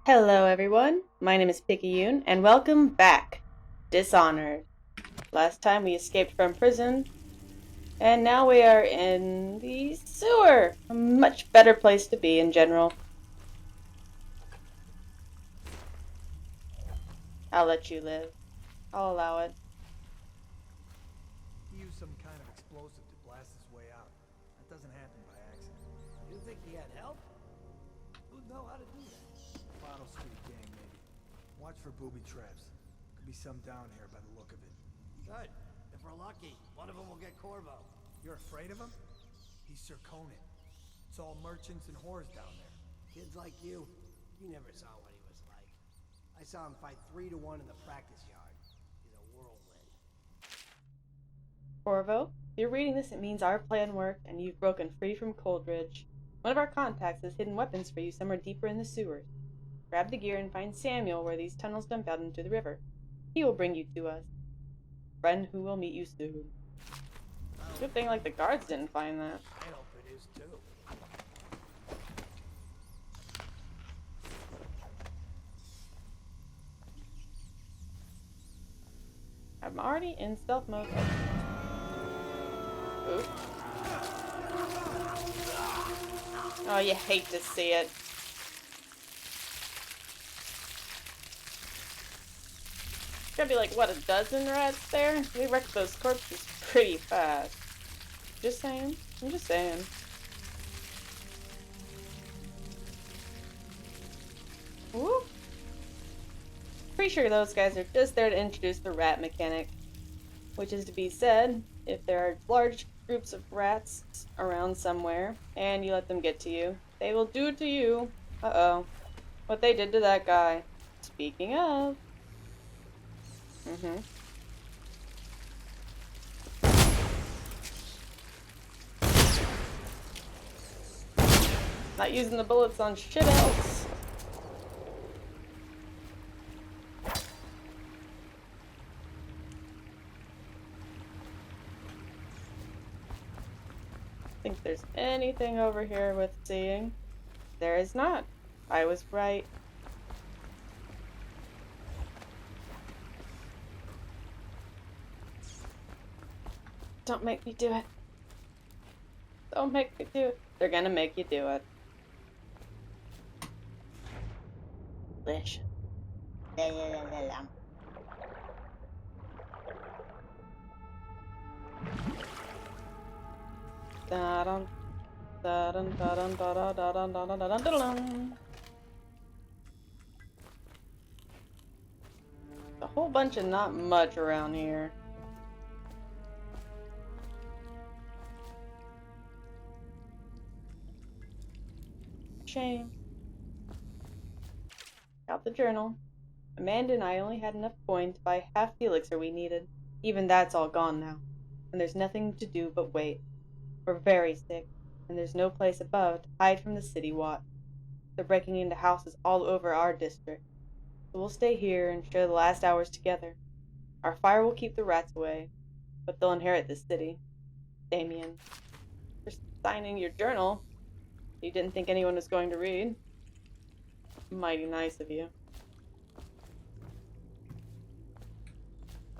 Hello everyone, my name is Picayune, and welcome back, Dishonored. Last time we escaped from prison, and now we are in the sewer. A much better place to be in general. I'll let you live. I'll allow it. He used some kind of explosive to blast his way out. That doesn't happen by accident. You think he had help? Who'd know how to do that? Bottle Street gang, maybe. Watch for booby traps. Could be some down here by the look of it. Good. If we're lucky, one of them will get Corvo. You're afraid of him? He's Sir Conan. It's all merchants and whores down there. Kids like you never saw what he was like. I saw him fight 3-1 in the practice yard. He's a whirlwind. Corvo, if you're reading this, it means our plan worked and you've broken free from Coldridge. One of our contacts has hidden weapons for you somewhere deeper in the sewers. Grab the gear and find Samuel where these tunnels dump out into the river. He will bring you to us. Friend who will meet you soon. Good thing like the guards didn't find that. I hope it is too. I'm already in stealth mode. Oops. Oh, you hate to see it. It's gotta be like, what, a dozen rats there? We wrecked those corpses pretty fast. Just saying. I'm just saying. Woo! Pretty sure those guys are just there to introduce the rat mechanic. Which is to be said, if there are large groups of rats around somewhere, and you let them get to you, they will do to you. Uh-oh. What they did to that guy. Speaking of. Not using the bullets on shit else. Think there's anything over here worth seeing? There is not. I was right. Don't make me do it. Don't make me do it. They're gonna make you do it. Lish. Da-dum, da-dum, da-dum, da-dum, da-dum, da-dum, da-dum, da-dum. A whole bunch of not much around here. Shame. Got the journal. Amanda and I only had enough coin to buy half the elixir we needed. Even that's all gone now. And there's nothing to do but wait. We're very sick, and there's no place above to hide from the city watch. They're breaking into houses all over our district. So we'll stay here and share the last hours together. Our fire will keep the rats away, but they'll inherit this city. Damien, for signing your journal. You didn't think anyone was going to read. Mighty nice of you.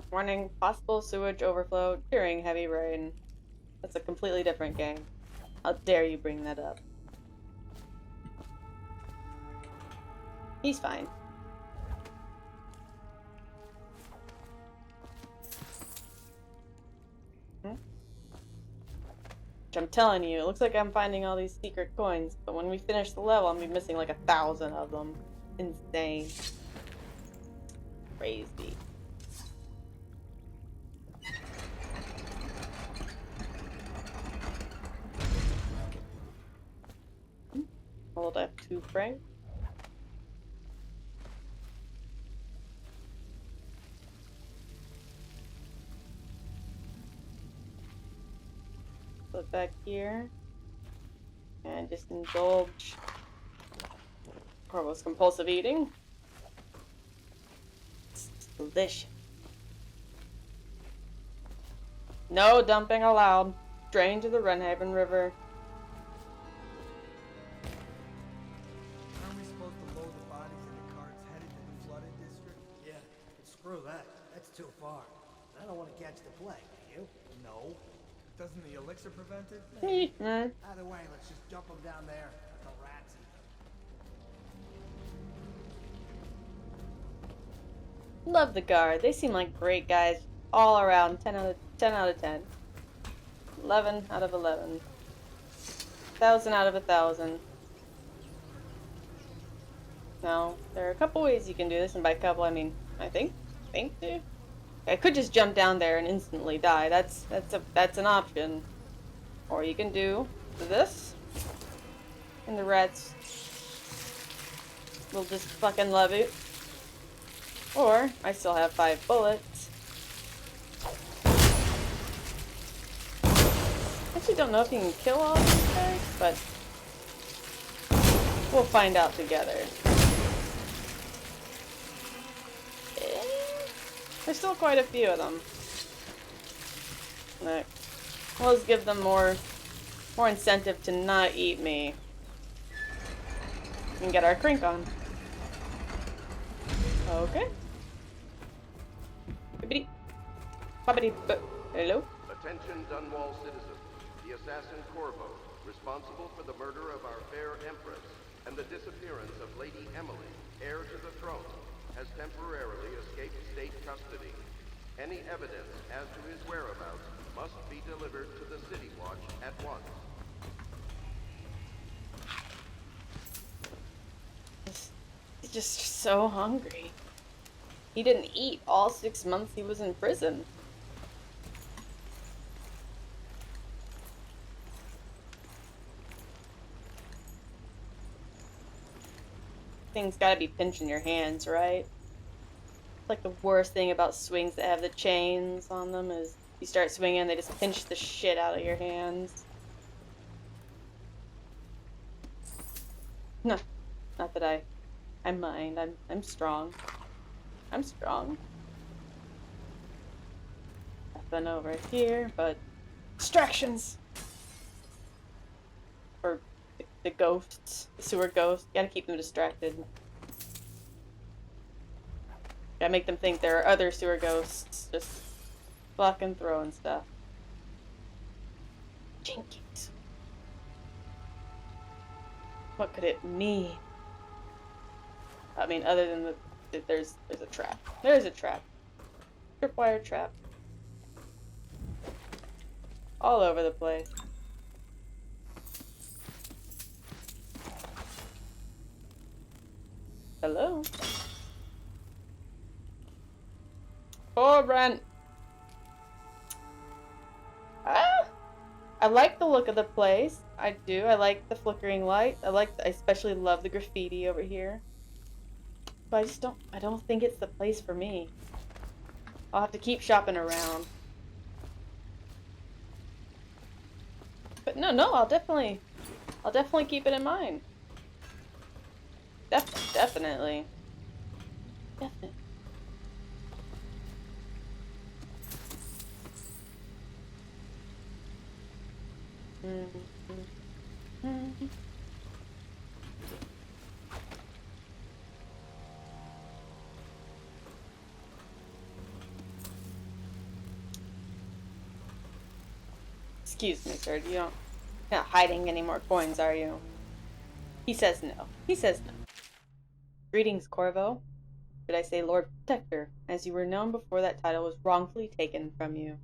Warning, possible sewage overflow during heavy rain. That's a completely different game. How dare you bring that up? He's fine. I'm telling you, it looks like I'm finding all these secret coins, but when we finish the level, I'll be missing like 1,000 of them. Insane. Crazy. Hold F2 frame. Flip back here. And just indulge Corvo's compulsive eating. It's delicious. No dumping allowed. Drain to the Runhaven River. Aren't we supposed to load the bodies in Screw that. That's too far. I don't want to catch the plague, do you? No. Doesn't the elixir prevent it? Either way, let's just dump them down there. Let the rats eat them. Love the guard. They seem like great guys all around. 10 out of 10. 11 out of 11. 1,000 out of 1,000. Now, there are a couple ways you can do this, and by couple I mean, I think two. I could just jump down there and instantly die. That's an option. Or you can do this, and the rats will just fucking love it. Or I still have 5 bullets. I actually don't know if you can kill all these guys, but we'll find out together. There's still quite a few of them. Look, we'll just give them more incentive to not eat me. And get our crink on. Okay. Bibbidi. Bobbidi. Hello? Attention Dunwall citizens. The assassin Corvo, responsible for the murder of our fair Empress and the disappearance of Lady Emily, heir to the throne, has temporarily escaped state custody. Any evidence as to his whereabouts must be delivered to the City Watch at once. He's just so hungry. He didn't eat all 6 months he was in prison. Things gotta be pinching your hands, right? It's like the worst thing about swings that have the chains on them is you start swinging, they just pinch the shit out of your hands. No, not that I mind. I'm strong. I'm strong. Nothing over here, but distractions. Or the ghosts, the sewer ghosts. You gotta keep them distracted. Gotta make them think there are other sewer ghosts just fucking throwing stuff. Jinkies. What could it mean? I mean, other than there's a trap. There's a trap. Tripwire trap. All over the place. Hello? Oh, Brent. I like the look of the place. I do. I like the flickering light. I especially love the graffiti over here. But I don't think it's the place for me. I'll have to keep shopping around. But no, I'll definitely keep it in mind. Definitely. Excuse me, sir. You're not hiding any more coins, are you? He says no. He says no. Greetings, Corvo. Should I say Lord Protector, as you were known before that title was wrongfully taken from you.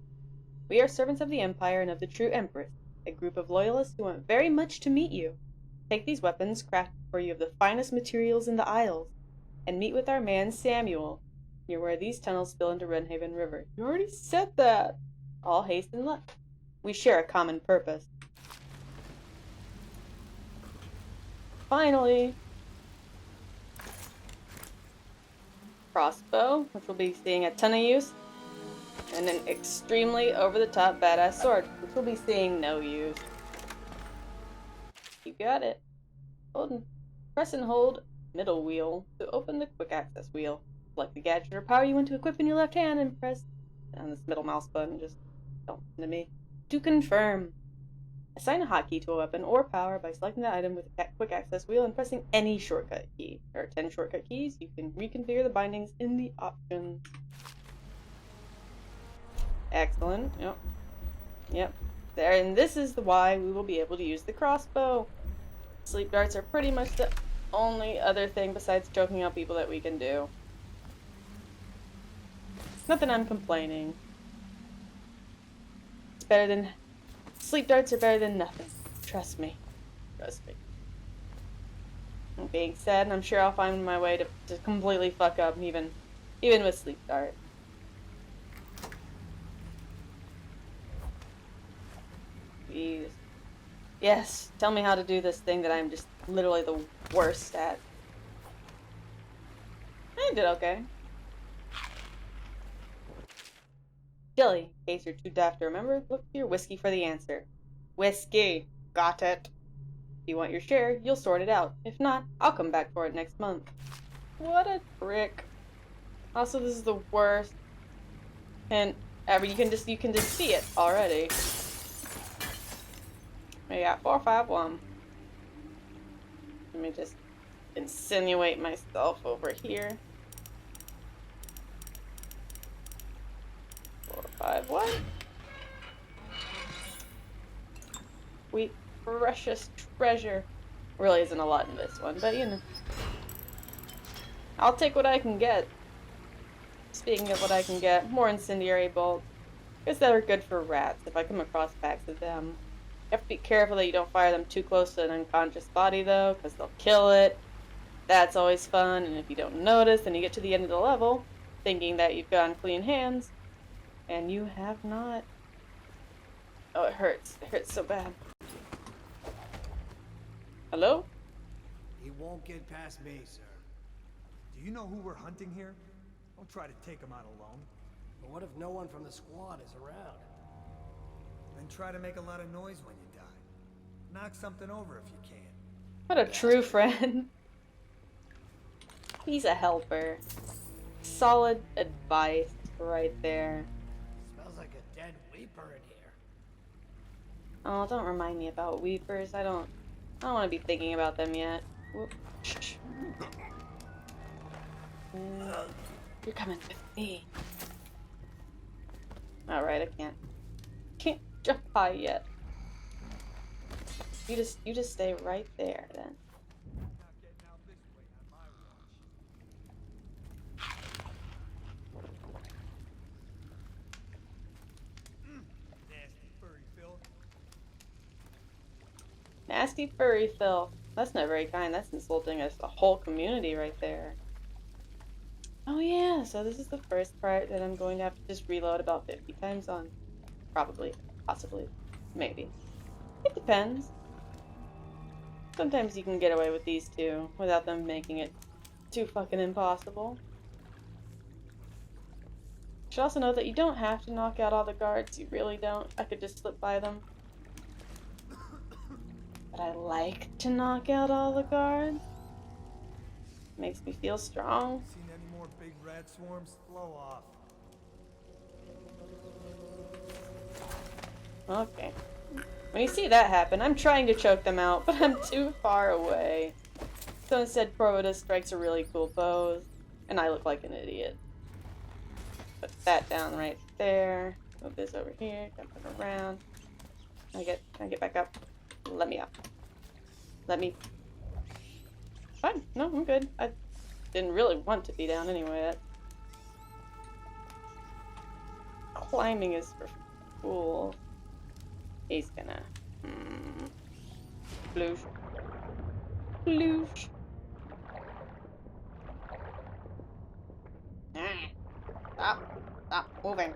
We are servants of the Empire and of the true Empress, a group of loyalists who want very much to meet you. Take these weapons, crafted for you of the finest materials in the Isles, and meet with our man Samuel, near where these tunnels spill into Redhaven River. You already said that! All haste and luck. We share a common purpose. Finally! Crossbow, which we'll be seeing a ton of use, and an extremely over-the-top badass sword, which we'll be seeing no use. You got it. Press and hold middle wheel to open the quick access wheel. Select the gadget or power you want to equip in your left hand and press down this middle mouse button. Just don't listen to me. To confirm. Assign a hotkey to a weapon or power by selecting the item with the quick access wheel and pressing any shortcut key. There are 10 shortcut keys. You can reconfigure the bindings in the options. Excellent. Yep. Yep. There, and this is why we will be able to use the crossbow. Sleep darts are pretty much the only other thing besides choking out people that we can do. Not that I'm complaining. It's better than... Sleep darts are better than nothing. Trust me. Trust me. That being said, I'm sure I'll find my way to completely fuck up even with sleep dart. Jeez. Yes, tell me how to do this thing that I'm just literally the worst at. I did okay. Jelly, in case you're too daft to remember, look to your whiskey for the answer. Whiskey! Got it. If you want your share, you'll sort it out. If not, I'll come back for it next month. What a prick. Also, this is the worst. And you can just see it already. We got 451. Let me just insinuate myself over here. 451. Sweet precious treasure. Really isn't a lot in this one, but you know. I'll take what I can get. Speaking of what I can get, more incendiary bolts. Guess that are good for rats if I come across packs of them. You have to be careful that you don't fire them too close to an unconscious body though, because they'll kill it. That's always fun, and if you don't notice, then you get to the end of the level, thinking that you've gotten clean hands, and you have not. Oh, it hurts. It hurts so bad. Hello? He won't get past me, sir. Do you know who we're hunting here? Don't try to take him out alone. But what if no one from the squad is around? Then try to make a lot of noise when you die. Knock something over if you can. What a true friend. He's a helper. Solid advice right there. Smells like a dead weeper in here. Oh, don't remind me about weepers. I don't want to be thinking about them yet. Whoop. Shh. You're coming with me. Alright, I can't jump high yet. You just stay right there then. Not getting out this way on my watch. Nasty furry filth. Nasty furry filth. That's not very kind. That's insulting us, the whole community right there. Oh yeah, so this is the first part that I'm going to have to just reload about 50 times on. Probably. Possibly. Maybe. It depends. Sometimes you can get away with these two without them making it too fucking impossible. You should also know that you don't have to knock out all the guards. You really don't. I could just slip by them. But I like to knock out all the guards. Makes me feel strong. Seen any more big rat swarms? Blow off. Okay. When you see that happen, I'm trying to choke them out, but I'm too far away. So instead, Corvo just strikes a really cool pose, and I look like an idiot. Put that down right there. Move this over here. Jump it around. Can I get back up? Let me up. Let me. Fine. No, I'm good. I didn't really want to be down anyway. Climbing is for fools. He's gonna... Bloosh. Bloosh. Stop moving.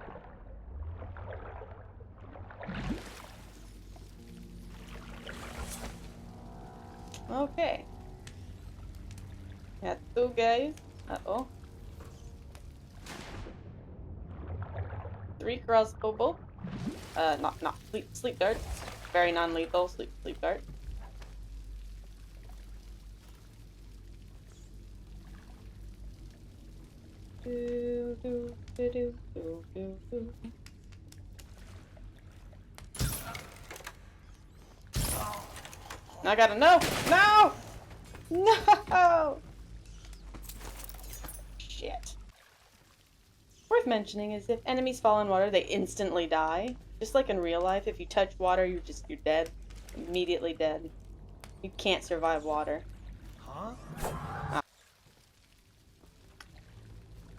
Okay. Got two guys. Uh-oh. 3 crossbow bolts. Not sleep darts. Very non-lethal sleep dart. Do do do do do do do. I gotta no! No! Shit. We're worth mentioning is if enemies fall in water, they instantly die. Just like in real life, if you touch water, you're dead. Immediately dead. You can't survive water. Huh?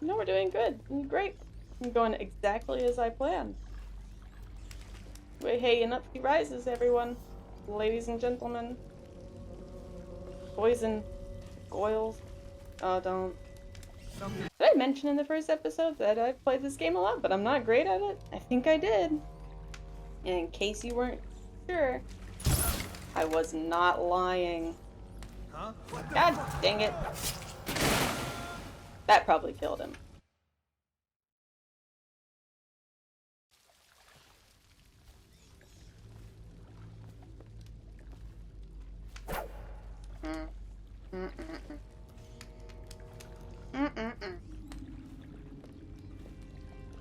No, we're doing good. Great. I'm going exactly as I planned. Hey, and up he rises, everyone. Ladies and gentlemen. Boys and goyles. Oh, don't. Did I mention in the first episode that I've played this game a lot, but I'm not great at it? I think I did. And in case you weren't sure, I was not lying. Huh? God dang it. That probably killed him.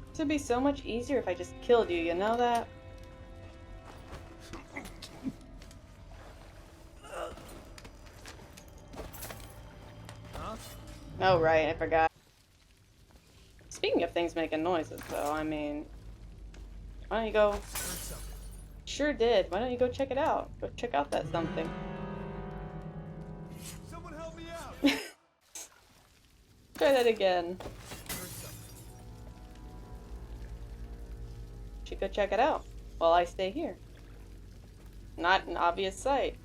This would be so much easier if I just killed you, you know that? Huh? Oh right, I forgot. Speaking of things making noises though, I mean, why don't you go... Heard something. Sure did. Why don't you go check it out? Go check out that something. Someone help me out! Try that again. Heard something. Should go check it out while I stay here. Not an obvious sight.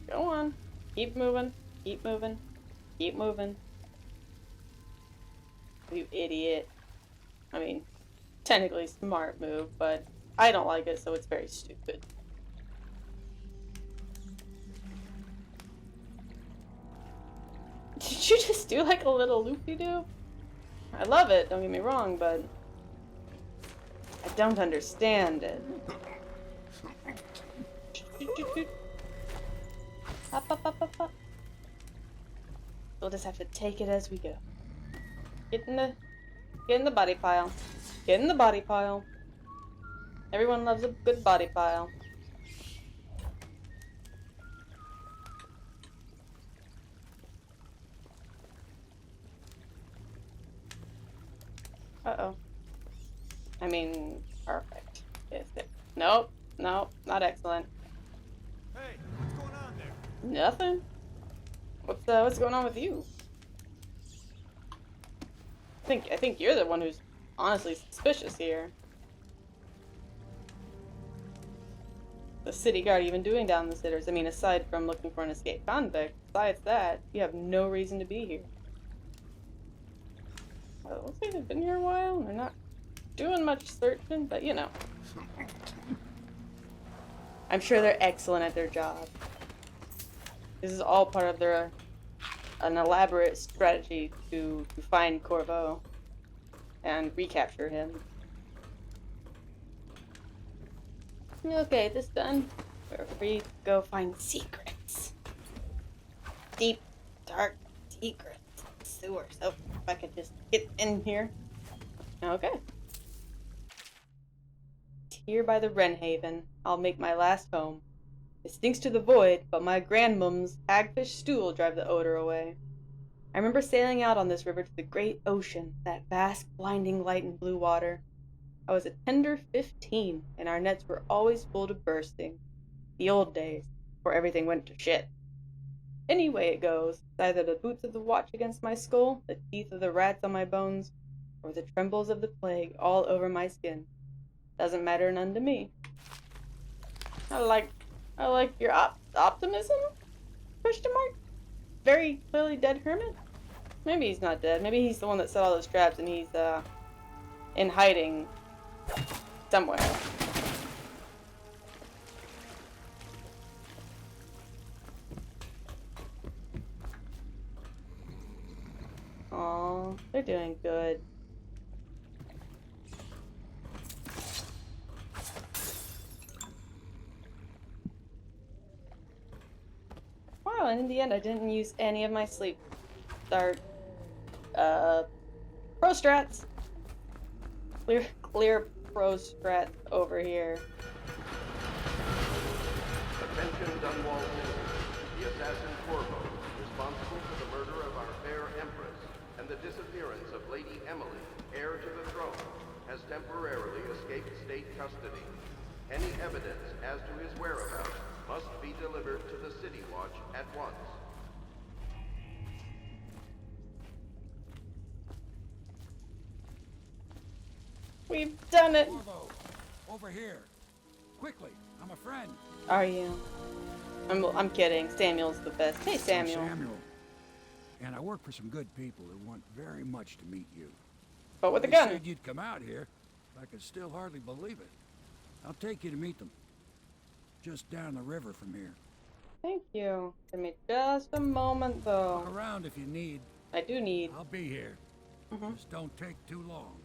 Go on. Keep moving. Keep moving. Keep moving. You idiot. I mean, technically smart move, but I don't like it, so it's very stupid. Did you just do like a little loop-de-doo? I love it, don't get me wrong, but I don't understand it. Up, up, up, up, up. We'll just have to take it as we go. Get in the body pile. Get in the body pile. Everyone loves a good body pile. Uh-oh. I mean, perfect. Is it? Nope. Nope. Not excellent. Hey, what's going on there? Nothing. What's going on with you? I think you're the one who's honestly suspicious here. The city guard even doing down the sitters? I mean, aside from looking for an escaped convict, besides that, you have no reason to be here. Well, it looks like they've been here a while. They're not doing much searching, but you know. I'm sure they're excellent at their job. This is all part of an elaborate strategy to find Corvo and recapture him. Okay, this done. We're free to go find secrets. Deep, dark secrets. Sewers. Oh, if I could just get in here. Okay. Here by the Wren Haven, I'll make my last home. It stinks to the void, but my grandmum's hagfish stew will drive the odor away. I remember sailing out on this river to the great ocean, that vast, blinding light and blue water. I was a tender 15, and our nets were always full to bursting. The old days, before everything went to shit. Any way it goes, it's either the boots of the watch against my skull, the teeth of the rats on my bones, or the trembles of the plague all over my skin. Doesn't matter none to me. I like your optimism? Question mark? Very clearly dead hermit? Maybe he's not dead. Maybe he's the one that set all those traps and he's in hiding somewhere. Aw, they're doing good. Wow, and in the end I didn't use any of my sleep start pro strats. Clear pro strat over here. Attention Dunwall citizens. The assassin Corvo, responsible for the murder of our fair Empress, and the the disappearance of Lady Emily, heir to the throne, has temporarily escaped state custody. Any evidence as to his whereabouts must be delivered to the City Watch at once. We've done it! Corvo, over here. Quickly, I'm a friend. Are you? I'm kidding. Samuel's the best. Hey, Samuel. I'm Samuel. And I work for some good people who want very much to meet you. But with a They gun. said you'd come out here. I could still hardly believe it. I'll take you to meet them. Just down the river from here. Thank you. Give me just a moment, though. Look around if you need. I do need. I'll be here. Mhm. Just don't take too long.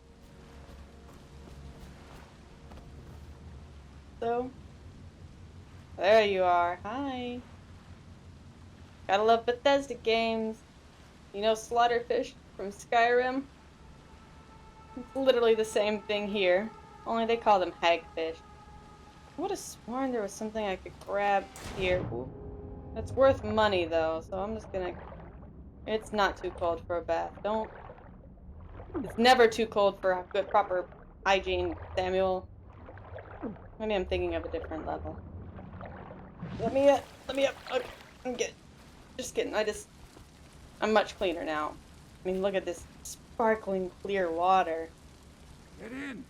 So, there you are. Hi. Gotta love Bethesda games. You know Slaughterfish from Skyrim? It's literally the same thing here, only they call them hagfish. I would have sworn there was something I could grab here. Ooh. That's worth money though, so I'm just gonna... It's not too cold for a bath. Don't... It's never too cold for good proper hygiene, Samuel. Maybe I'm thinking of a different level. Let me up. Okay, I'm good. Just kidding. I'm much cleaner now. I mean, look at this sparkling clear water. Get in.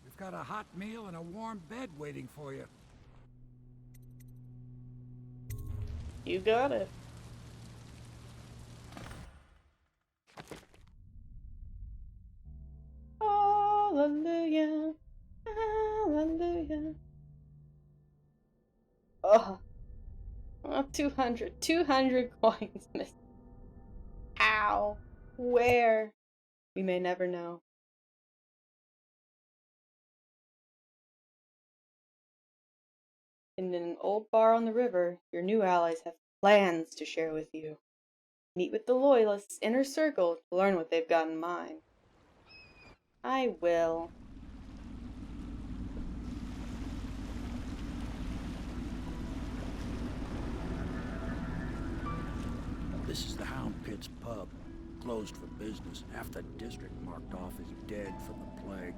We've got a hot meal and a warm bed waiting for you. You got it. Hallelujah. Hallelujah. Oh. 200 coins missing. How? Where? We may never know. In an old bar on the river, your new allies have plans to share with you. Meet with the Loyalists' inner circle to learn what they've got in mind. I will. This is the Hound Pit's pub. Closed for business. Half the district marked off as dead from the plague.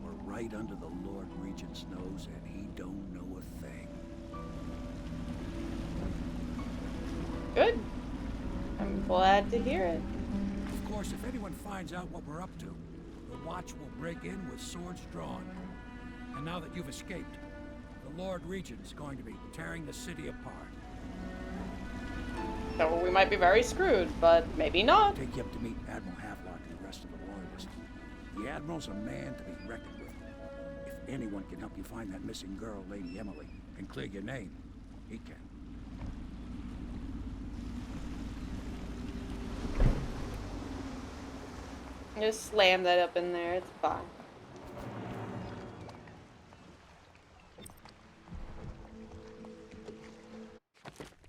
We're right under the Lord Regent's nose, and he don't know a thing. Good. I'm glad to hear it. Of course, if anyone finds out what we're up to, the Watch will break in with swords drawn. And now that you've escaped, the Lord Regent is going to be tearing the city apart. So we might be very screwed, but maybe not. Take you up to meet Admiral Havelock and the rest of the Loyalists. The Admiral's a man to be reckoned with. If anyone can help you find that missing girl, Lady Emily, and clear your name, he can. Just slam that up in there, it's fine.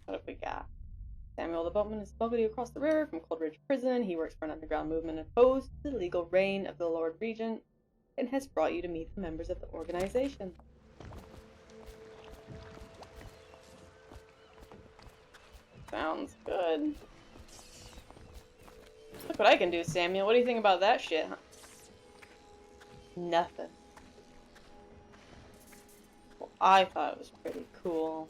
What have we got? Samuel the boatman is smuggled across the river from Coldridge Prison. He works for an underground movement opposed to the legal reign of the Lord Regent and has brought you to meet the members of the organization. Sounds good. Look what I can do, Samuel. What do you think about that shit, huh? Nothing. Well, I thought it was pretty cool.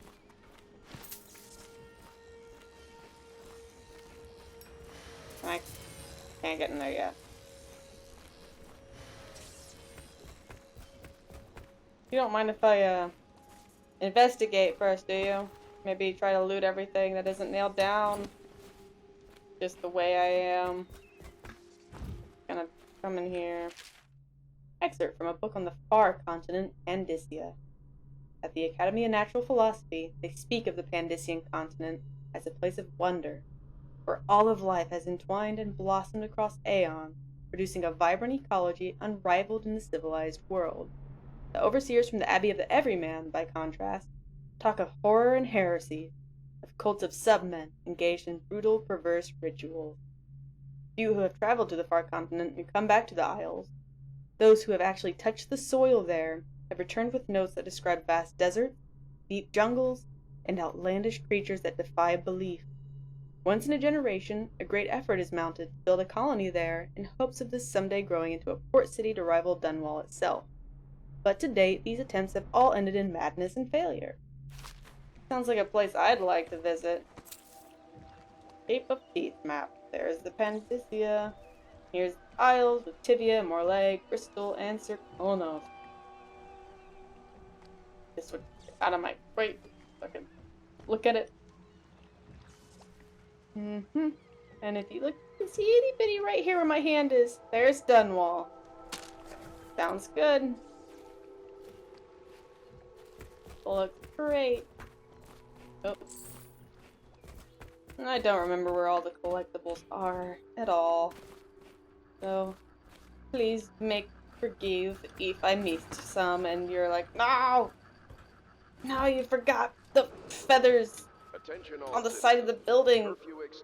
I can't get in there yet. You don't mind if I, investigate first, do you? Maybe try to loot everything that isn't nailed down. Just the way I am. Gonna come in here. Excerpt from a book on the far continent, Pandyssia. At the Academy of Natural Philosophy, they speak of the Pandyssian continent as a place of wonder, where all of life has entwined and blossomed across aeon, producing a vibrant ecology unrivaled in the civilized world. The overseers from the Abbey of the Everyman, by contrast, talk of horror and heresy, of cults of submen engaged in brutal, perverse rituals. Few who have traveled to the far continent and come back to the Isles, those who have actually touched the soil there, have returned with notes that describe vast deserts, deep jungles, and outlandish creatures that defy belief. Once in a generation, a great effort is mounted to build a colony there in hopes of this someday growing into a port city to rival Dunwall itself. But to date, these attempts have all ended in madness and failure. Sounds like a place I'd like to visit. Shape of Teeth map. There's the Panacea. Here's the Isles with Tibia, Morlaix, Bristol, and Circonos. This would get out of my way. Fucking look at it. And if you look, you can see itty bitty right here where my hand is. There's Dunwall. Sounds good. Looks great. Oh. I don't remember where all the collectibles are at all. So, please forgive if I missed some and you're like, no! No, you forgot the feathers on the side of the building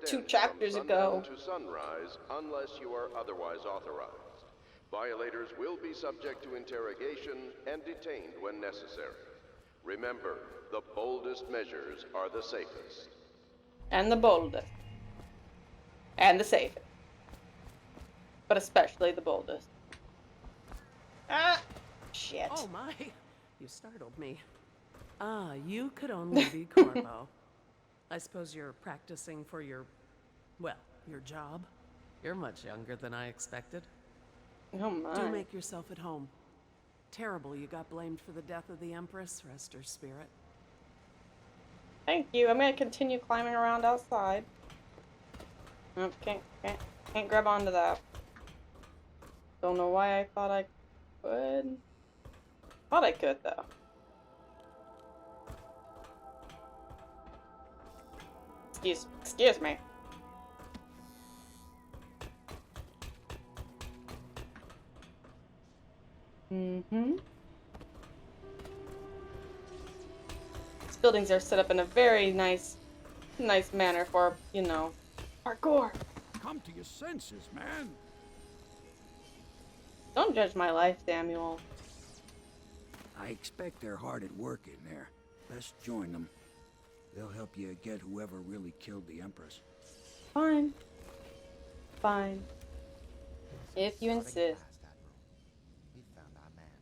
2 chapters ago. To sunrise, unless you are otherwise authorized. Violators will be subject to interrogation and detained when necessary. Remember, the boldest measures are the safest. And the boldest. And the safest. But especially the boldest. Ah! Shit. Oh my! You startled me. Ah, you could only be Corvo. I suppose you're practicing for your job? You're much younger than I expected. Oh my. Do make yourself at home. Terrible you got blamed for the death of the Empress. Rest her spirit. Thank you. I'm gonna continue climbing around outside. Nope, can't grab onto that. Don't know why I thought I could. Thought I could though. Excuse me. These buildings are set up in a very nice manner for, you know, parkour. Come to your senses, man. Don't judge my life, Samuel. I expect they're hard at work in there. Best join them. They'll help you get whoever really killed the Empress. Fine. Fine. If you insist. We found our man.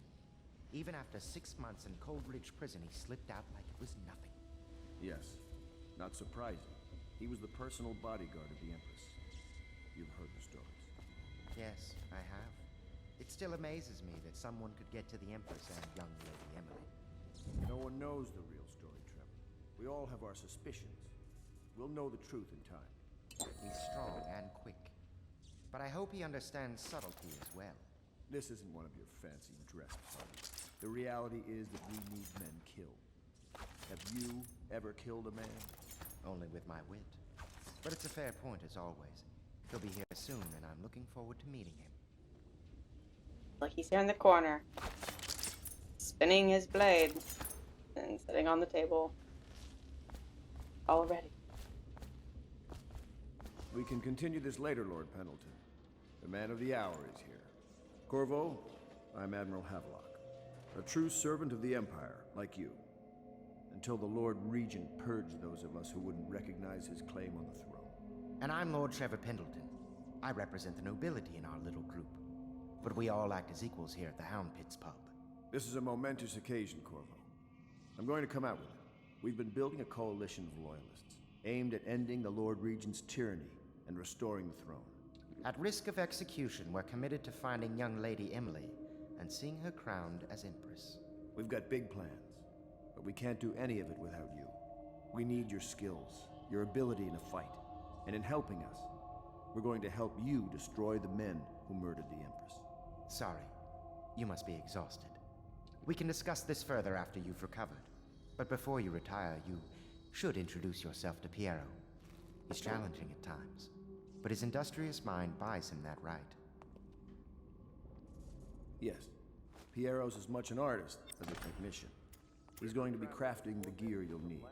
Even after 6 months in Coldridge Prison, he slipped out like it was nothing. Yes. Not surprising. He was the personal bodyguard of the Empress. You've heard the stories. Yes, I have. It still amazes me that someone could get to the Empress and young Lady Emily. No one knows the real story, Trevor. We all have our suspicions. We'll know the truth in time. He's strong and quick. But I hope he understands subtlety as well. This isn't one of your fancy dress parties. The reality is that we need men killed. Have you ever killed a man? Only with my wit. But it's a fair point as always. He'll be here soon, and I'm looking forward to meeting him. Look, he's here in the corner. Spinning his blade. And sitting on the table. Already. We can continue this later, Lord Pendleton. The man of the hour is here. Corvo, I'm Admiral Havelock. A true servant of the Empire, like you. Until the Lord Regent purged those of us who wouldn't recognize his claim on the throne. And I'm Lord Trevor Pendleton. I represent the nobility in our little group. But we all act as equals here at the Hound Pits pub. This is a momentous occasion, Corvo. I'm going to come out with it. We've been building a coalition of loyalists, aimed at ending the Lord Regent's tyranny and restoring the throne. At risk of execution, we're committed to finding young Lady Emily and seeing her crowned as Empress. We've got big plans, but we can't do any of it without you. We need your skills, your ability in a fight, and in helping us, we're going to help you destroy the men who murdered the Empress. Sorry, you must be exhausted. We can discuss this further after you've recovered. But before you retire, you should introduce yourself to Piero. He's challenging at times, but his industrious mind buys him that right. Yes, Piero's as much an artist as a technician. He's going to be crafting the gear you'll need.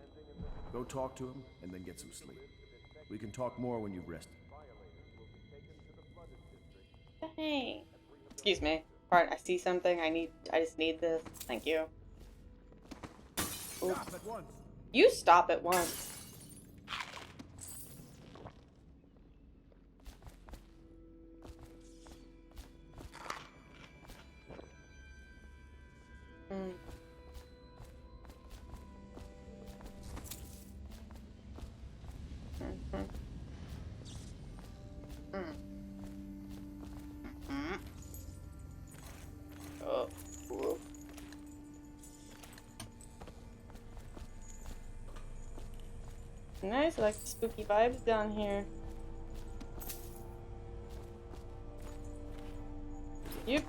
Go talk to him, and then get some sleep. We can talk more when you've rested. Hey. Excuse me. Pardon, I see something. I just need this. Thank you. Ooh. Stop at once. You stop at once. Oh, cool. Nice, I like the spooky vibes down here. Yep.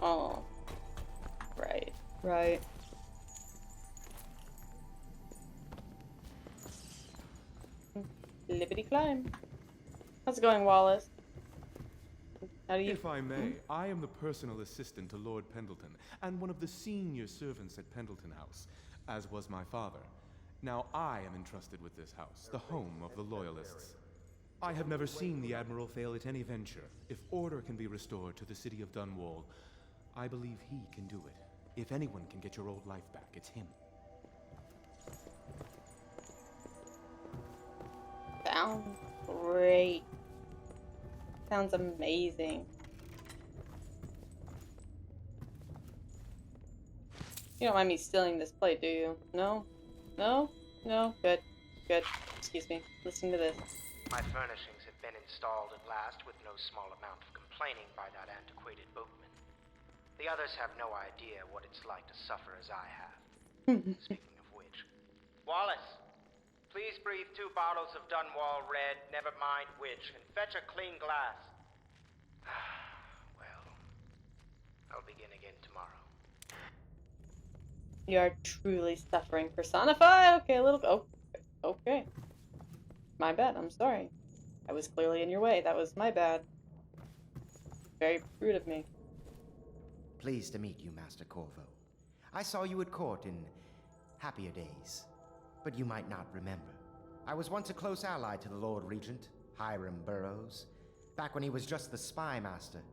Oh. Right. Right. Lippity climb. How's it going, Wallace? How do you... If I may, I am the personal assistant to Lord Pendleton, and one of the senior servants at Pendleton House, as was my father. Now I am entrusted with this house, the home of the Loyalists. I have never seen the Admiral fail at any venture. If order can be restored to the city of Dunwall, I believe he can do it. If anyone can get your old life back, it's him. Sounds great. Sounds amazing. You don't mind me stealing this plate, do you? No? No? No? Good. Good. Excuse me. Listen to this. My furnishings have been installed at last with no small amount of complaining by that antiquated boatman. The others have no idea what it's like to suffer as I have. Speaking of which, Wallace, please breathe 2 bottles of Dunwall Red, never mind which, and fetch a clean glass. Well, I'll begin again tomorrow. You are truly suffering personified. Okay, a little... Oh, okay. My bad, I'm sorry. I was clearly in your way. That was my bad. Very rude of me. Pleased to meet you, Master Corvo. I saw you at court in happier days, but you might not remember. I was once a close ally to the Lord Regent, Hiram Burroughs, back when he was just the spy master.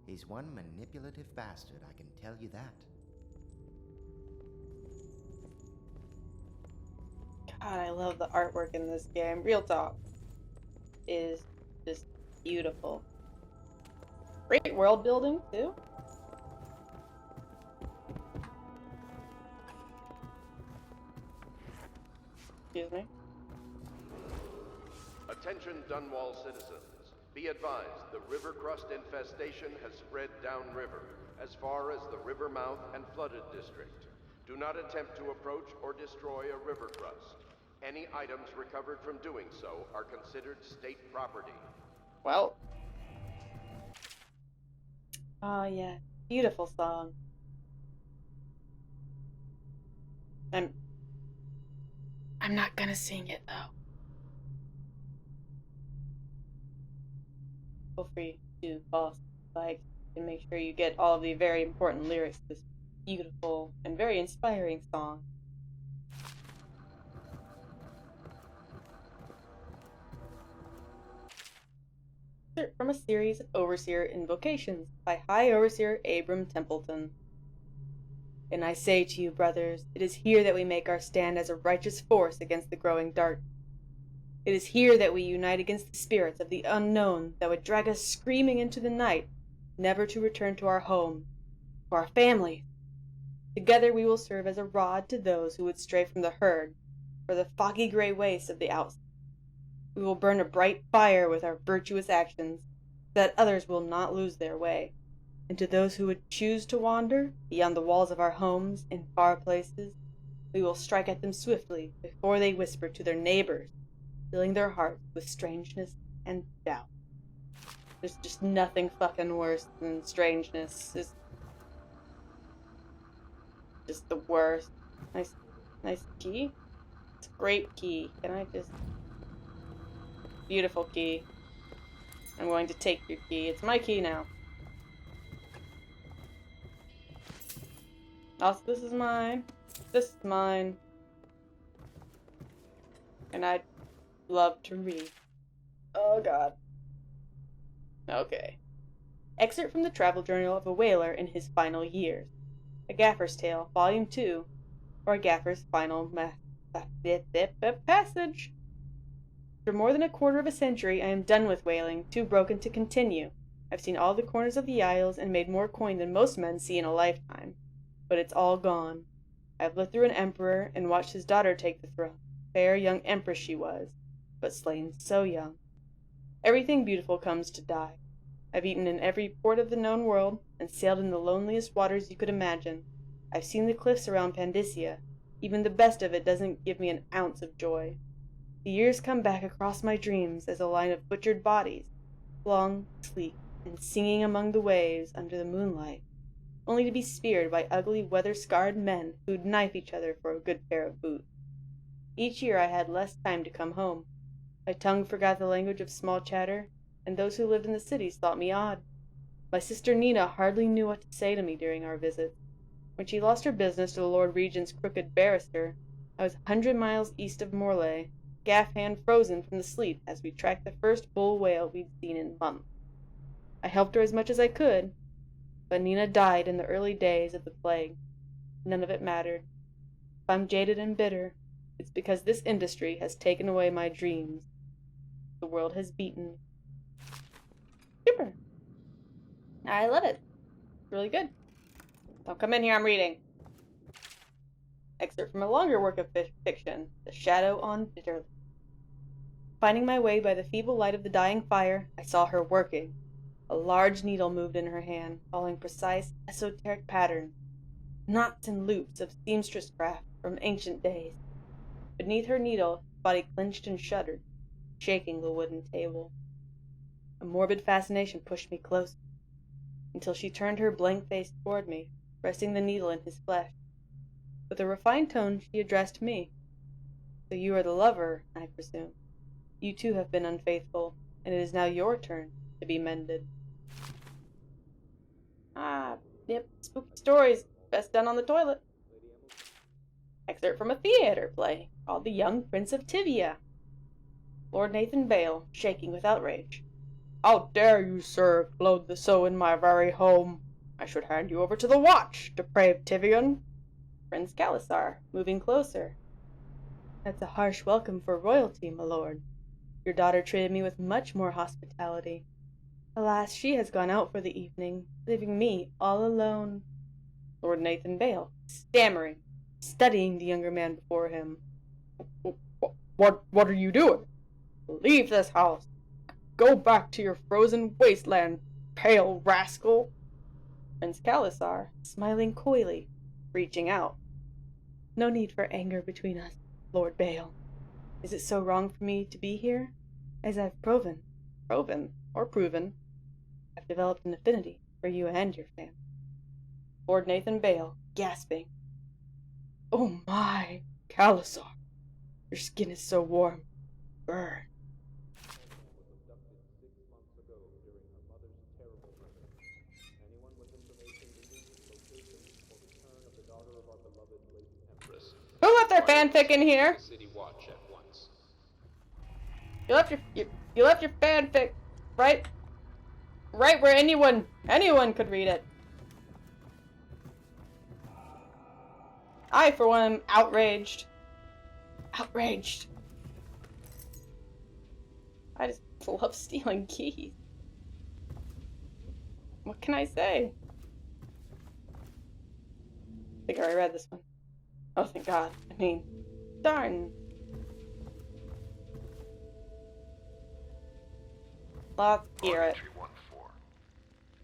He's one manipulative bastard, I can tell you that. God, I love the artwork in this game. Real talk. Is just beautiful. Great world building, too. Excuse me. Attention Dunwall citizens. Be advised, the river crust infestation has spread downriver, as far as the river mouth and flooded district. Do not attempt to approach or destroy a river crust. Any items recovered from doing so are considered state property. Well. Oh, yeah. Beautiful song. I'm not gonna sing it, though. Feel free to pause, like, and make sure you get all of the very important lyrics to this beautiful and very inspiring song. From a series of Overseer invocations by High Overseer Abram Templeton. And I say to you, brothers, it is here that we make our stand as a righteous force against the growing dark. It is here that we unite against the spirits of the unknown that would drag us screaming into the night, never to return to our home, to our families. Together we will serve as a rod to those who would stray from the herd, for the foggy gray wastes of the outside. We will burn a bright fire with our virtuous actions, so that others will not lose their way. And to those who would choose to wander beyond the walls of our homes in far places, we will strike at them swiftly before they whisper to their neighbors, filling their hearts with strangeness and doubt. There's just nothing fucking worse than strangeness. Just the worst. Nice key. It's a great key. Can I just... Beautiful key. I'm going to take your key. It's my key now. Also, this is mine. This is mine. And I'd love to read. Oh god. Okay. Excerpt from the travel journal of a whaler in his final years. A Gaffer's Tale, Volume 2, or a Gaffer's Final Passage. For more than a quarter of a century, I am done with whaling, too broken to continue. I've seen all the corners of the Isles and made more coin than most men see in a lifetime. But it's all gone. I've lived through an emperor and watched his daughter take the throne. Fair young empress she was, but slain so young. Everything beautiful comes to die. I've eaten in every port of the known world, and sailed in the loneliest waters you could imagine. I've seen the cliffs around Pandysia. Even the best of it doesn't give me an ounce of joy. The years come back across my dreams as a line of butchered bodies, long, sleek, and singing among the waves under the moonlight, only to be speared by ugly, weather-scarred men who'd knife each other for a good pair of boots. Each year I had less time to come home. My tongue forgot the language of small chatter, and those who lived in the cities thought me odd. My sister Nina hardly knew what to say to me during our visits. When she lost her business to the Lord Regent's crooked barrister, I was 100 miles east of Morlaix, gaff hand frozen from the sleet as we tracked the first bull whale we'd seen in months. I helped her as much as I could, but Nina died in the early days of the plague. None of it mattered. If I'm jaded and bitter, it's because this industry has taken away my dreams. The world has beaten me. Super. I love it. It's really good. Don't come in here, I'm reading. Excerpt from a longer work of fiction, The Shadow on Bitterly. Finding my way by the feeble light of the dying fire, I saw her working. A large needle moved in her hand, following precise, esoteric patterns, knots and loops of seamstress craft from ancient days. Beneath her needle, his body clenched and shuddered, shaking the wooden table. A morbid fascination pushed me closer, until she turned her blank face toward me, resting the needle in his flesh. With a refined tone, she addressed me. So you are the lover, I presume. You too have been unfaithful, and it is now your turn to be mended. Yep, spooky stories, best done on the toilet. Excerpt from a theater play called The Young Prince of Tivia. Lord Nathan Bale, shaking with outrage. How dare you, sir, clothe so in my very home? I should hand you over to the watch, depraved Tivian. Prince Calasar, moving closer. That's a harsh welcome for royalty, my lord. Your daughter treated me with much more hospitality. Alas, she has gone out for the evening, leaving me all alone. Lord Nathan Bale, stammering, studying the younger man before him. What are you doing? Leave this house. Go back to your frozen wasteland, pale rascal. Prince Calasar, smiling coyly, reaching out. No need for anger between us, Lord Bale. Is it so wrong for me to be here? As I've proven, I've developed an affinity for you and your family. Lord Nathan Bale, gasping. Oh my, Calasar, your skin is so warm. Burn. Who left their fanfic in here? You left your fanfic right where anyone could read it. I, for one, am outraged. Outraged. I just love stealing keys. What can I say? I think I already read this one. Oh, thank God. I mean, darn. Let's hear it. Entry 1-4.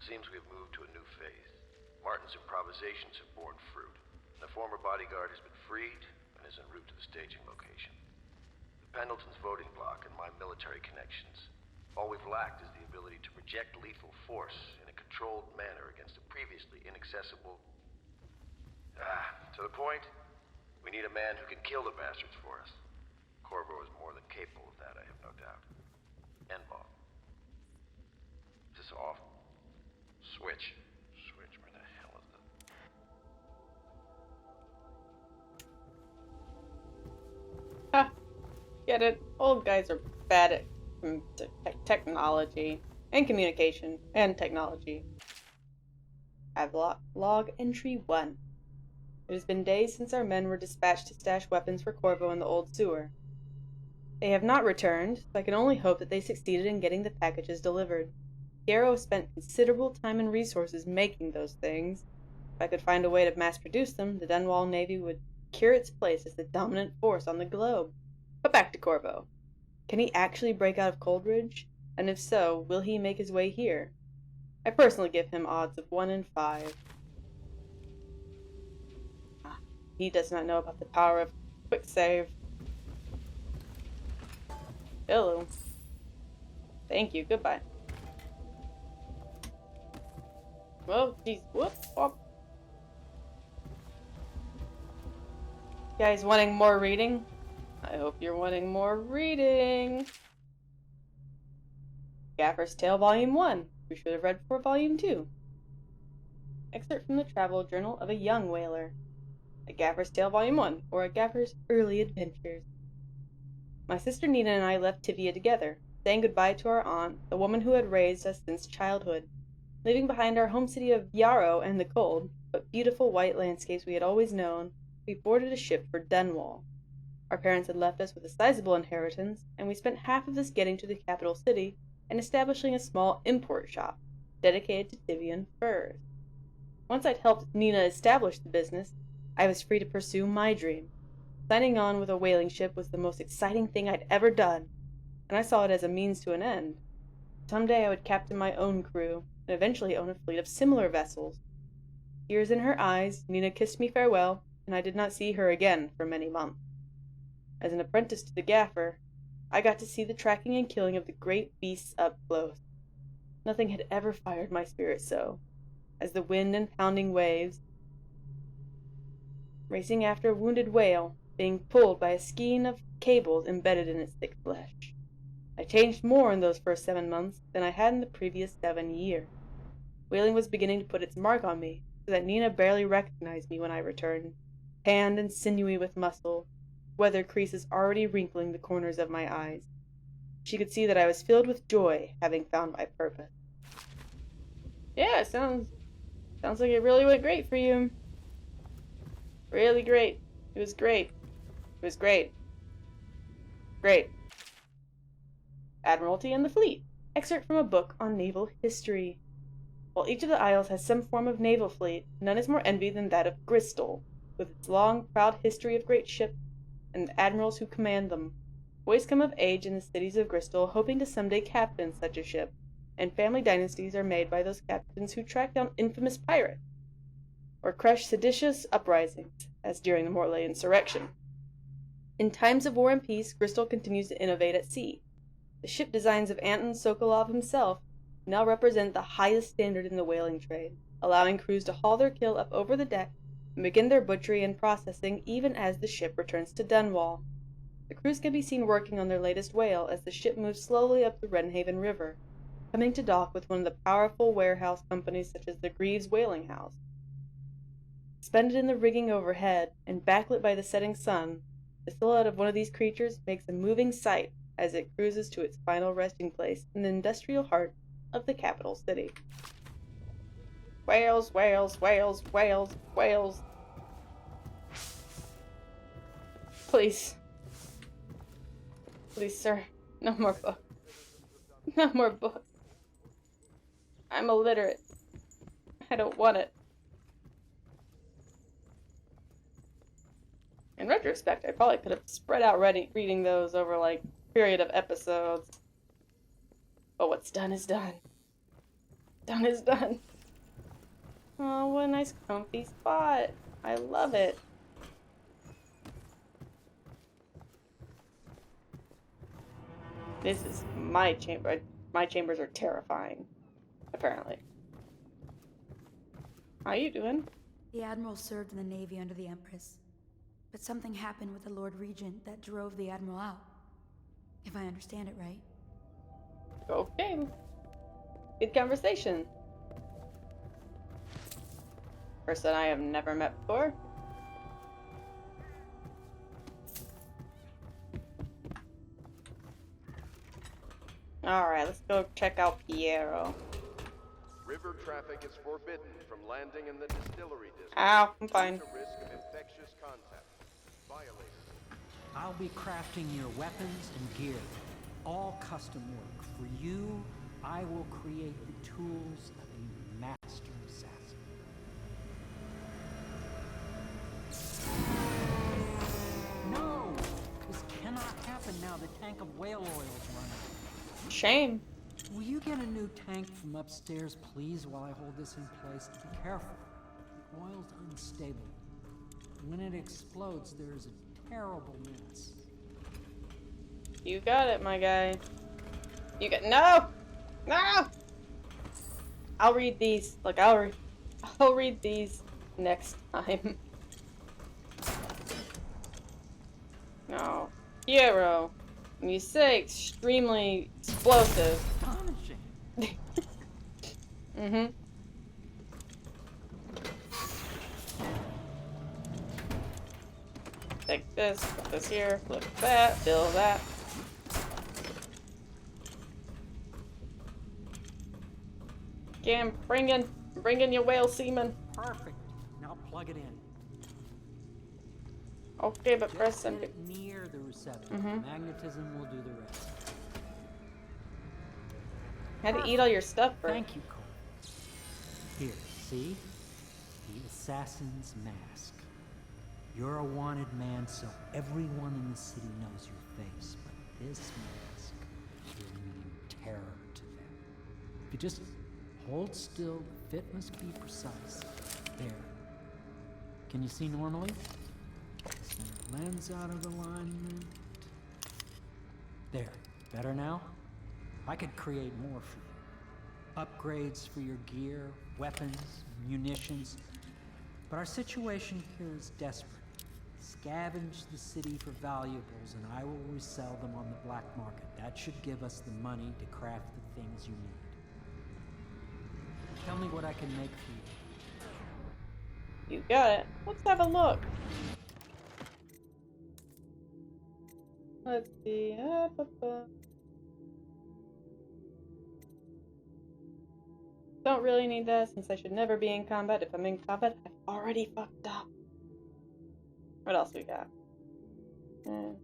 Seems we've moved to a new phase. Martin's improvisations have borne fruit. The former bodyguard has been freed and is en route to the staging location. The Pendleton's voting block and my military connections. All we've lacked is the ability to project lethal force in a controlled manner against a previously inaccessible... to the point, we need a man who can kill the bastards for us. Corvo is more than capable of that, I have no doubt. N-Ball. Is this off? Switch. Where the hell is the... Ha! Get it? Old guys are bad at technology and communication and technology. I've log entry 1. It has been days since our men were dispatched to stash weapons for Corvo in the old sewer. They have not returned, so I can only hope that they succeeded in getting the packages delivered. Garrow spent considerable time and resources making those things. If I could find a way to mass-produce them, the Dunwall Navy would secure its place as the dominant force on the globe. But back to Corvo. Can he actually break out of Coldridge? And if so, will he make his way here? I personally give him odds of 1 in 5. He does not know about the power of quick save. Hello. Thank you, goodbye. Whoa, jeez, whoop, whoop. You guys wanting more reading? I hope you're wanting more reading. Gaffer's Tale Volume 1. We should have read for Volume 2. Excerpt from the travel journal of a young whaler. A Gaffer's Tale Volume 1, or A Gaffer's Early Adventures. My sister Nina and I left Tivia together, saying goodbye to our aunt, the woman who had raised us since childhood, leaving behind our home city of Yarrow and the cold, but beautiful white landscapes we had always known. We boarded a ship for Dunwall. Our parents had left us with a sizable inheritance, and we spent half of this getting to the capital city and establishing a small import shop dedicated to Tivian furs. Once I'd helped Nina establish the business, I was free to pursue my dream. Signing on with a whaling ship was the most exciting thing I'd ever done, and I saw it as a means to an end. Someday I would captain my own crew, and eventually own a fleet of similar vessels. Tears in her eyes, Nina kissed me farewell, and I did not see her again for many months. As an apprentice to the gaffer, I got to see the tracking and killing of the great beasts up close. Nothing had ever fired my spirit so, as the wind and pounding waves, racing after a wounded whale, being pulled by a skein of cables embedded in its thick flesh. I changed more in those first 7 months than I had in the previous 7 years. Whaling was beginning to put its mark on me, so that Nina barely recognized me when I returned, tanned and sinewy with muscle, weather creases already wrinkling the corners of my eyes. She could see that I was filled with joy, having found my purpose. Yeah, sounds like it really went great for you. Really great. It was great. It was great. Great. Admiralty and the Fleet. Excerpt from a book on naval history. While each of the isles has some form of naval fleet, none is more envied than that of Bristol, with its long, proud history of great ships and the admirals who command them. Boys come of age in the cities of Bristol, hoping to someday captain such a ship, and family dynasties are made by those captains who track down infamous pirates, or crush seditious uprisings, as during the Morley insurrection. In times of war and peace, Bristol continues to innovate at sea. The ship designs of Anton Sokolov himself now represent the highest standard in the whaling trade, allowing crews to haul their kill up over the deck and begin their butchery and processing even as the ship returns to Dunwall. The crews can be seen working on their latest whale as the ship moves slowly up the Wrenhaven River, coming to dock with one of the powerful warehouse companies such as the Greaves Whaling House. Suspended in the rigging overhead and backlit by the setting sun, the silhouette of one of these creatures makes a moving sight as it cruises to its final resting place in the industrial heart of the capital city. Whales, whales, whales, whales, whales. Please. Please, sir. No more books. No more books. I'm illiterate. I don't want it. In retrospect, I probably could have spread out reading those over, like, a period of episodes. But what's done is done. Done is done. Oh, what a nice comfy spot. I love it. This is my chamber. My chambers are terrifying, apparently. How you doing? The Admiral served in the Navy under the Empress. But something happened with the Lord Regent that drove the Admiral out. If I understand it right. Okay. Good conversation. Person I have never met before. Alright, let's go check out Piero. River traffic is forbidden from landing in the distillery district. Ow, I'm fine. Due to risk of infectious contact. Violators. I'll be crafting your weapons and gear. All custom work. For you, I will create the tools of a master assassin. No! This cannot happen now the tank of whale oil is running. Shame. Will you get a new tank from upstairs, please, while I hold this in place? Be careful. The oil's unstable. When it explodes, there's a terrible mess. You got it, my guy. You got no! I'll read these. Look, I'll read these next time. No. Piero. When you say extremely explosive. Astonishing. Mm-hmm. Take this, put this here, flip that, fill that. Okay, I'm bringing your whale semen. Perfect. Now plug it in. Okay, but Just press get and it near the receptor. Mhm. Magnetism will do the rest. had to eat all your stuff first. Thank you, Cole. Here, see? The assassin's mask. You're a wanted man, so everyone in the city knows your face. But this mask will mean terror to them. If you just hold still, the fit must be precise. There. Can you see normally? Snap lens out of alignment. There. Better now? I could create more for you. Upgrades for your gear, weapons, munitions. But our situation here is desperate. Scavenge the city for valuables and I will resell them on the black market. That should give us the money to craft the things you need. Tell me what I can make for you. You got it. Let's have a look. Let's see. Don't really need that since I should never be in combat. If I'm in combat, I've already fucked up. What else we got? Oh,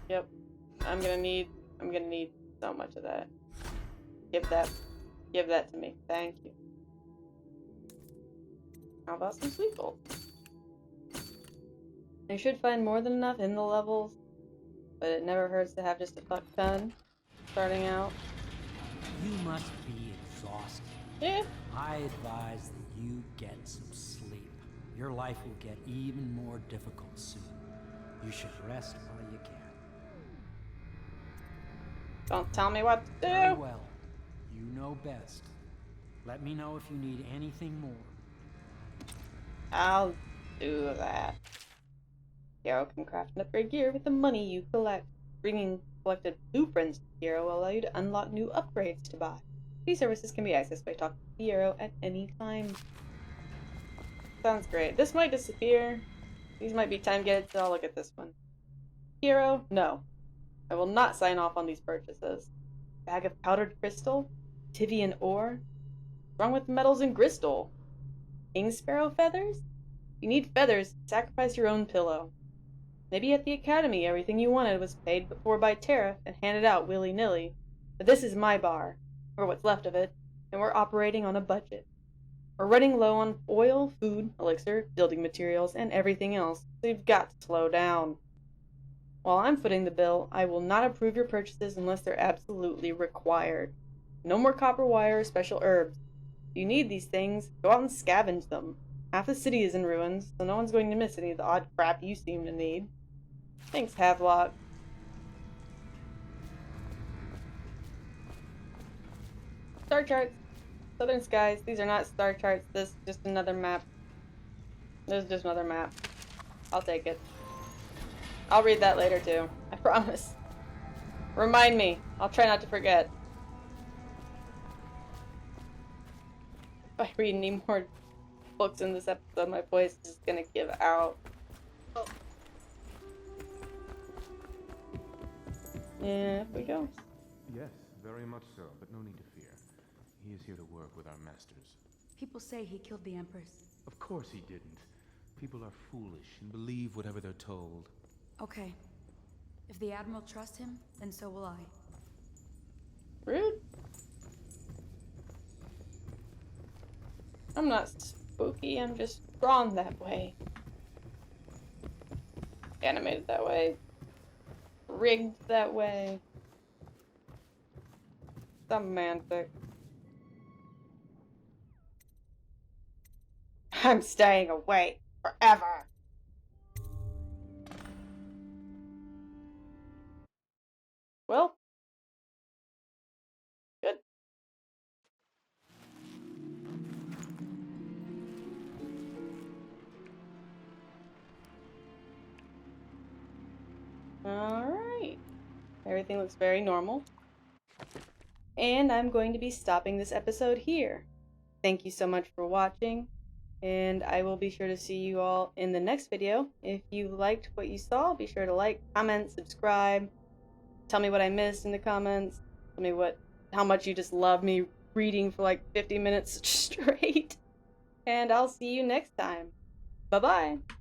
yep. I'm gonna need so much of that. Give that to me. Thank you. How about some sweet gold? I should find more than enough in the levels, but it never hurts to have just a fuck ton starting out. You must be exhausted. Yeah. I advise that you get some sleep. Your life will get even more difficult soon. You should rest while you can. Don't tell me what to do. Very well. You know best. Let me know if you need anything more. I'll do that. Hero can craft an upgrade gear with the money you collect. Bringing collected blueprints to Hero will allow you to unlock new upgrades to buy. These services can be accessed by talking to Hero at any time. Sounds great. This might disappear. These might be time gated, so I'll look at this one. Hero? No. I will not sign off on these purchases. Bag of powdered crystal? Tivian ore? What's wrong with metals and crystal? King sparrow feathers? If you need feathers, sacrifice your own pillow. Maybe at the academy everything you wanted was paid for by tariff and handed out willy-nilly. But this is my bar, or what's left of it, and we're operating on a budget. We're running low on oil, food, elixir, building materials, and everything else, so you've got to slow down. While I'm footing the bill, I will not approve your purchases unless they're absolutely required. No more copper wire or special herbs. If you need these things, go out and scavenge them. Half the city is in ruins, so no one's going to miss any of the odd crap you seem to need. Thanks, Havelock. Star charts. Southern skies. These are not star charts. This is just another map. This is just another map. I'll take it. I'll read that later too. I promise. Remind me. I'll try not to forget. If I read any more books in this episode, my voice is just gonna give out. Oh. Yeah, here we go. Yes, very much so, but no need to fear. He is here to work with our masters. People say he killed the Empress. Of course he didn't. People are foolish and believe whatever they're told. Okay. If the Admiral trusts him, then so will I. Rude. I'm not spooky, I'm just drawn that way. Animated that way. Rigged that way. Semantic. I'm staying away forever. Well, good. Alright. Everything looks very normal. And I'm going to be stopping this episode here. Thank you so much for watching, and I will be sure to see you all in the next video. If you liked what you saw, be sure to like, comment, subscribe. Tell me what I missed in the comments. Tell me how much you just love me reading for like 50 minutes straight. And I'll see you next time. Bye-bye.